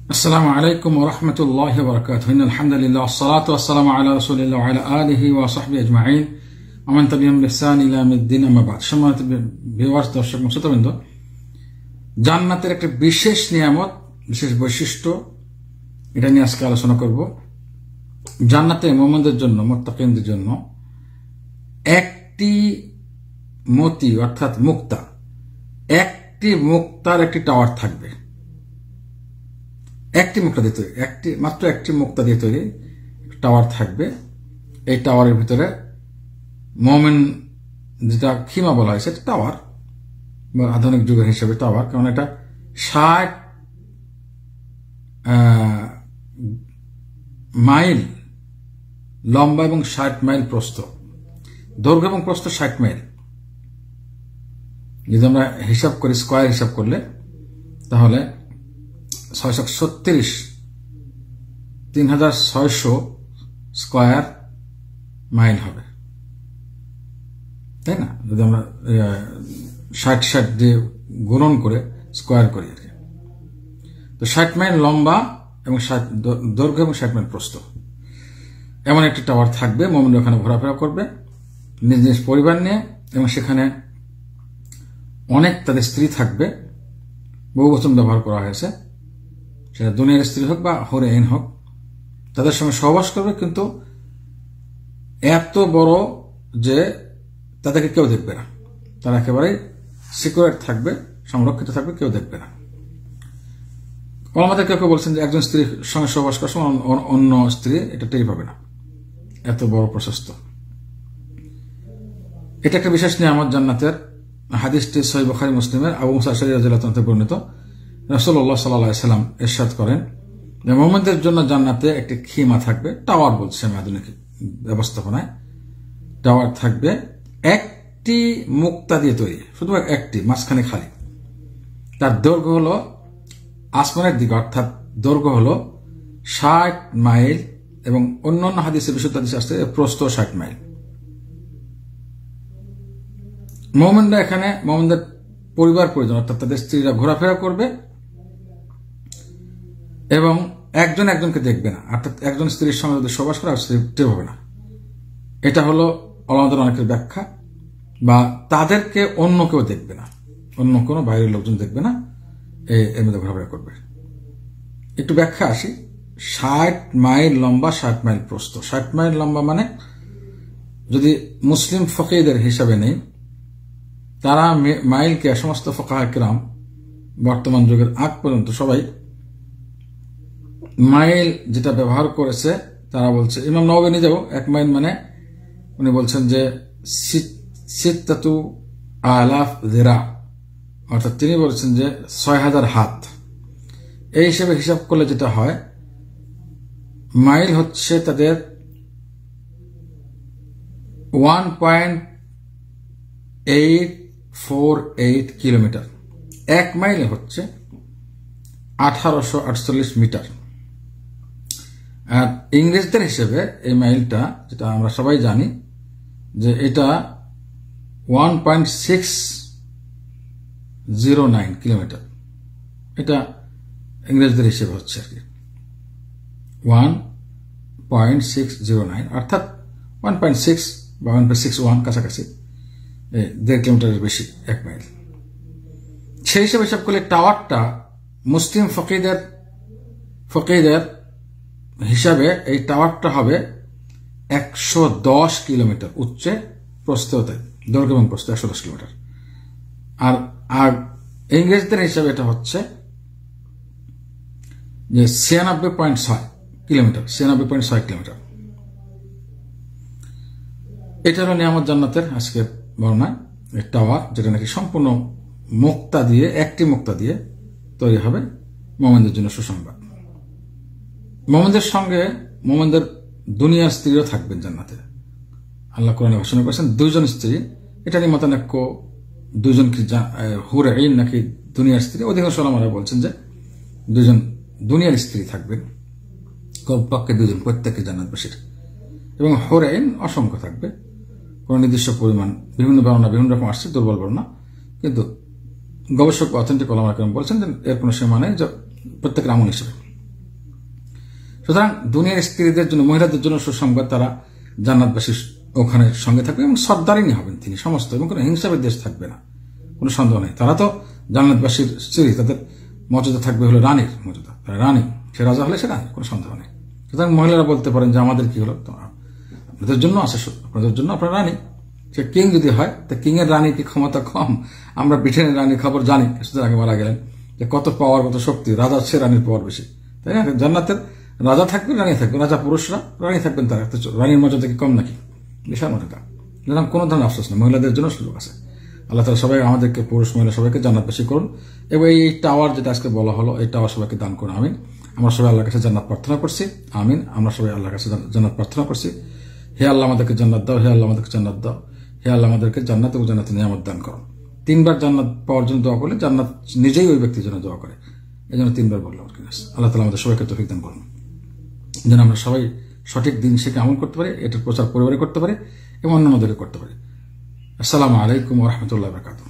السلام عليكم ورحمة الله وبركاته. إن الحمد لله والصلاة والسلام على رسول الله وعلى آله وصحبه أجمعين ومن تبعهم بإحسان إلى يوم الدين أما بعد. সম্মানিত ভিউয়ার্স, দর্শক শ্রোতাবৃন্দ, জান্নাতের একটা বিশেষ নিয়ামত, বিশেষ বৈশিষ্ট্য, এটা নিয়ে আজকে আলোচনা করব। জান্নাতে মুমিনদের জন্য, মুত্তাকিনদের জন্য একটি মতি অর্থাৎ মুক্তা, একটি মুক্তার একটি টাওয়ার থাকবে। একটি মুক্তা দিয়ে তৈরি, মাত্র একটি মুক্তা দিয়ে তৈরি টাওয়ার থাকবে। এই টাওয়ারের ভিতরে মুমিন, যেটা খিমা বলা হয়, সেটা টাওয়ার, আধুনিক যুগের হিসেবে টাওয়ার, কারণ এটা 60 মাইল লম্বা এবং 60 মাইল প্রস্থ, দৈর্ঘ্য এবং প্রস্থ 60 মাইল। যদি আমরা হিসাব করি, স্কয়ার হিসাব করলে, তাহলে 3600 স্কয়ার মাইল হবে, তাই না? যদি আমরা 60 দিয়ে গুণন করে স্কয়ার করি আর কি। তো 60 মাইল লম্বা এবং দৈর্ঘ্য এবং 60 মাইল প্রস্থ, এমন একটি টাওয়ার থাকবে। মুমিনরা ওখানে ঘোরাফেরা করবে নিজ নিজ পরিবার নিয়ে, এবং সেখানে অনেক তাদের স্ত্রী থাকবে। বহুবচন ব্যবহার করা হয়েছে, সেটা দুনিয়ার স্ত্রী হোক বা হুর আইন হোক, তাদের সঙ্গে সহবাস করবে, কিন্তু এত বড় যে তাদেরকে কেউ দেখবে না। তারা একেবারেই সিকিউর থাকবে, সংরক্ষিত থাকবে, কেউ দেখবে না। আমাদের কেউ কেউ বলছেন যে একজন স্ত্রীর সঙ্গে সহবাস করার সময় অন্য স্ত্রী এটা টের পাবে না, এত বড় প্রশস্ত। এটা একটা বিশেষ নিয়ামত জান্নাতের। হাদিসটি সহিহ বুখারী মুসলিমের আবু মুসা আশআরী রাদিয়াল্লাহু আনহু বর্ণিত। রাসূলুল্লাহ সাল্লাল্লাহু আলাইহি ওয়াসাল্লাম ইরশাদ করেন যে মুমিনদের জন্য জান্নাতে একটি খিমা থাকবে, টাওয়ার বলছে আমি আধুনিক ব্যবস্থাপনায়। টাওয়ার থাকবে একটি মুক্তা দিয়ে তৈরি, শুধু একটি, মাঝখানে খালি। তার দৈর্ঘ্য হলো আসমানের দিকে, অর্থাৎ দৈর্ঘ্য হলো 60 মাইল, এবং অন্যান্য হাদিসে, বিশুদ্ধ হাদিসে আসছে প্রস্থ 60 মাইল। মুমিনরা এখানে, মুমিনদের পরিবার পরিজন অর্থাৎ তাদের স্ত্রীরা ঘোরাফেরা করবে, এবং একজন একজনকে দেখবে না, অর্থাৎ একজন স্ত্রীর সঙ্গে যদি সহবাস করে স্ত্রী টের হবে না। এটা হলো ওলামাদের অনেকের ব্যাখ্যা, বা তাদেরকে অন্য কেউ দেখবে না, অন্য কোনো বাইরের লোকজন দেখবে না, এর মধ্যে ঘোরাফেরা করবে। একটু ব্যাখ্যা আসি। 60 মাইল লম্বা, 60 মাইল প্রস্থ। 60 মাইল লম্বা মানে, যদি মুসলিম ফকিহদের হিসাবে নেই, তারা মাইলকে, সমস্ত ফুকাহা কিরাম বর্তমান যুগের আগ পর্যন্ত সবাই মাইল যেটা ব্যবহার করেছে, তারা বলছে, ইমাম নওয়াবী নিজেও 1 মাইল মানে উনি বলছেন যে 6000 যিরা, অর্থাৎ তিনি বলছেন যে 6000 হাত। এই হিসেবে হিসাব করলে যেটা হয়, মাইল হচ্ছে তাদের 1.848 কিলোমিটার। 1 মাইলে হচ্ছে 1848 মিটার। আর ইংরেজদের হিসেবে এই মাইলটা, যেটা আমরা সবাই জানি যে এটা 1.609 কিলোমিটার। এটা ইংরেজদের হিসেবে হচ্ছে আর কি 1.609, অর্থাৎ 1.6 বা 1.61 কাছাকাছি, 1.5 কিলোমিটারের বেশি 1 মাইল। সেই হিসেবে হিসাব করলে টাওয়ারটা মুসলিম ফকিহদের হিসাবে এই টাওয়ারটা হবে 110 কিলোমিটার উচ্চে, প্রস্থতে, দৈর্ঘ্য এবং প্রস্থ 110 কিলোমিটার। আর ইংরেজদের হিসাবে এটা হচ্ছে যে 96.6 কিলোমিটার, 96.6 কিলোমিটার। এটা হলো নিয়ামত জান্নাতের আজকের বর্ণনা, টাওয়ার, যেটা নাকি সম্পূর্ণ মুক্তা দিয়ে, একটি মুক্তা দিয়ে তৈরি হবে। মুমিনদের জন্য সুসংবাদ। মুমিনদের সঙ্গে মুমিনদের দুনিয়ার স্ত্রীও থাকবেন জান্নাতে। আল্লাহ কোরআনে ঘোষণা করেছেন 2 জন স্ত্রী। এটা নিয়ে মতানৈক্য, 2 জন কি হুর আইন নাকি দুনিয়ার স্ত্রী। অধিকাংশ ওলামারা বলছেন যে 2 জন দুনিয়ার স্ত্রী থাকবেন, কমপক্ষে 2 জন, প্রত্যেকে জান্নাতবাসীর। এবং হুর আইন অসংখ্য থাকবে, কোন নির্দিষ্ট পরিমাণ। বিভিন্ন বর্ণনা বিভিন্ন রকম আসছে, দুর্বল বর্ণনা, কিন্তু গবেষক অথেন্টিক ওলামা কেরাম বলছেন যে এর কোনো সীমা নেই, প্রত্যেকের আমল হিসেবে। সুতরাং দুনিয়ার স্ত্রীদের জন্য, মহিলাদের জন্য সুসংবাদ, তারা জান্নাতবাসীর ওখানে সঙ্গে থাকবে এবং সর্দারিনী হবেন তিনি সমস্ত, এবং কোনো হিংসা বিদ্বেষ থাকবে না, কোনো সন্দেহ নেই। তারা তো জান্নাতবাসীর স্ত্রী, তাদের মর্যাদা থাকবে হলো রানীর মর্যাদা, রানী, সে রাজা হলে সে রানী, কোনো সন্দেহ নেই। সুতরাং মহিলারা বলতে পারেন যে আমাদের কি হলো, আপনাদের জন্য আছে, আপনাদের জন্য আপনার রানী, সে কিং যদি হয়, তা কিং এর রানী কি ক্ষমতা কম? আমরা ব্রিটেনের রানীর খবর জানি, কিছুদিন আগে মারা গেলেন, যে কত পাওয়ার, কত শক্তি, রাজার চেয়ে রানীর পাওয়ার বেশি, তাই না? জান্নাতের রাজা থাকবেন, রানী থাকবেন, রাজা পুরুষরা রানী থাকবেন, তারা রানীর মর্যাদা কি কম নাকি? বিশাল মর্যাদা। সুতরাং কোনো ধরনের আফসোস নেই, মহিলাদের জন্য সুযোগ আছে। আল্লাহ তাআলা সবাই আমাদেরকে, পুরুষ মহিলা সবাইকে জান্নাতবাসী করুন, এবং এই টাওয়ার যেটা আজকে বলা হলো, এই টাওয়ার সবাইকে দান করুন, আমিন। আমরা সবাই আল্লাহর কাছে জান্নাত প্রার্থনা করছি, আমিন। আমরা সবাই আল্লাহর কাছে জান্নাত প্রার্থনা করছি। হে আল্লাহ আমাদেরকে জান্নাত দাও, হে আল্লাহ আমাদেরকে জান্নাত দাও, হে আল্লাহ আমাদেরকে জান্নাত এবং জান্নাতের নিয়ামত দান করো। 3 বার জান্নাত পাওয়ার জন্য দোয়া করলে জান্নাত নিজেই ওই ব্যক্তির জন্য দোয়া করে, এই জন্য 3 বার বললাম। আল্লাহ তাআলা আমাদের সবাইকে তৌফিক দান করুন, যেন আমরা সবাই সঠিক দিন শিখে আমল করতে পারি, এটার প্রচার পরিবারে করতে পারি এবং অন্যান্যদেরকে করতে পারি। আসসালামু আলাইকুম ওয়া রাহমাতুল্লাহি ওয়া বারাকাতুহু।